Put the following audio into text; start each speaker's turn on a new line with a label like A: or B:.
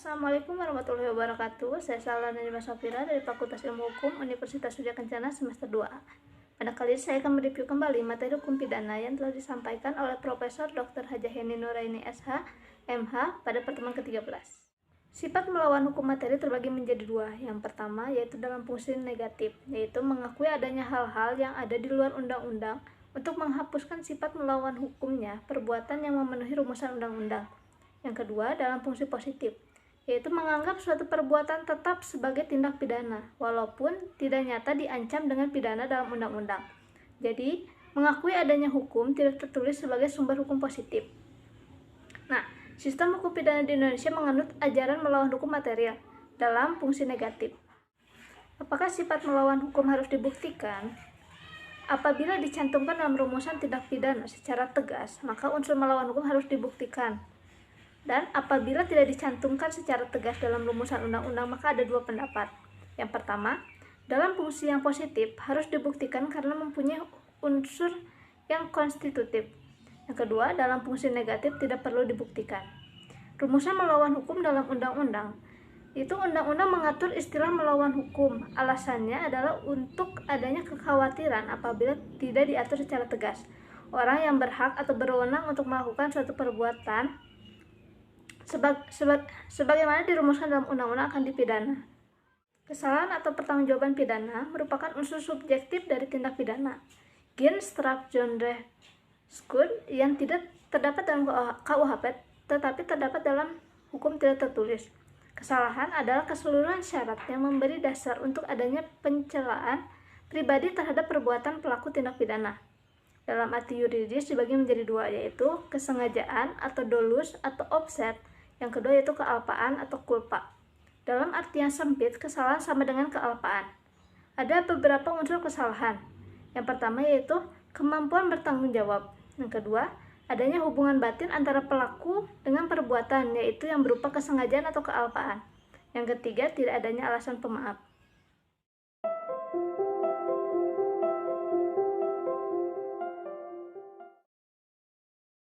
A: Assalamualaikum warahmatullahi wabarakatuh. Saya Salwa Najma Safira dari Fakultas Ilmu Hukum Universitas Sudya Kencana semester 2. Pada kali ini saya akan mereview kembali materi hukum pidana yang telah disampaikan oleh Profesor Dr. Hajah Heni Nuraini SH, MH pada pertemuan ke-13. Sifat melawan hukum materi terbagi menjadi dua. Yang pertama yaitu dalam fungsi negatif, yaitu mengakui adanya hal-hal yang ada di luar undang-undang untuk menghapuskan sifat melawan hukumnya perbuatan yang memenuhi rumusan undang-undang. Yang kedua, dalam fungsi positif, yaitu menganggap suatu perbuatan tetap sebagai tindak pidana, walaupun tidak nyata diancam dengan pidana dalam undang-undang. Jadi, mengakui adanya hukum tidak tertulis sebagai sumber hukum positif. Nah, sistem hukum pidana di Indonesia menganut ajaran melawan hukum material dalam fungsi negatif. Apakah sifat melawan hukum harus dibuktikan? Apabila dicantumkan dalam rumusan tindak pidana secara tegas, maka unsur melawan hukum harus dibuktikan. Dan apabila tidak dicantumkan secara tegas dalam rumusan undang-undang, maka ada dua pendapat. Yang pertama, dalam fungsi yang positif harus dibuktikan karena mempunyai unsur yang konstitutif. Yang kedua, dalam fungsi negatif tidak perlu dibuktikan. Rumusan melawan hukum dalam undang-undang, itu undang-undang mengatur istilah melawan hukum. Alasannya adalah untuk adanya kekhawatiran apabila tidak diatur secara tegas. Orang yang berhak atau berwenang untuk melakukan suatu perbuatan sebagaimana dirumuskan dalam undang-undang akan dipidana. Kesalahan atau pertanggungjawaban pidana merupakan unsur subjektif dari tindak pidana. Genstrafrechtskuld yang tidak terdapat dalam KUHP tetapi terdapat dalam hukum tidak tertulis. Kesalahan adalah keseluruhan syarat yang memberi dasar untuk adanya pencelaan pribadi terhadap perbuatan pelaku tindak pidana. Dalam arti yuridis dibagi menjadi dua, yaitu kesengajaan atau dolus atau offset. Yang kedua yaitu kealpaan atau culpa. Dalam arti yang sempit, kesalahan sama dengan kealpaan. Ada beberapa unsur kesalahan. Yang pertama yaitu kemampuan bertanggung jawab. Yang kedua, adanya hubungan batin antara pelaku dengan perbuatan, yaitu yang berupa kesengajaan atau kealpaan. Yang ketiga, tidak adanya alasan pemaaf.